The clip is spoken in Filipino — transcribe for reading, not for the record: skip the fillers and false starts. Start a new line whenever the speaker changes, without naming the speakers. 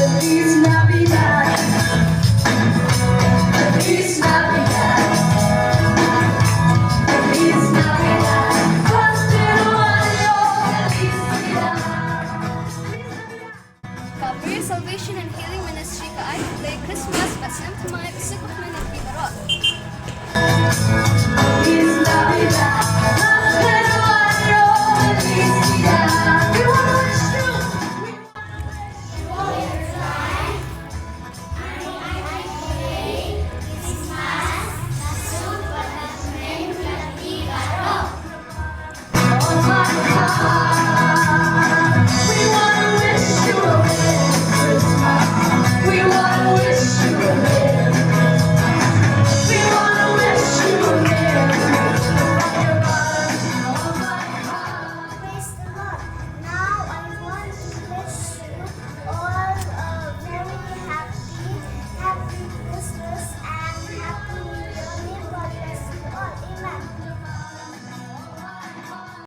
Feliz Navidad. Feliz Navidad. Feliz Navidad. Prospero año. Felicidad.
Gabriel Salvation and Healing Ministry كأي Play Christmas بسنت معي بسكح من الكبيرات.
Feliz Navidad.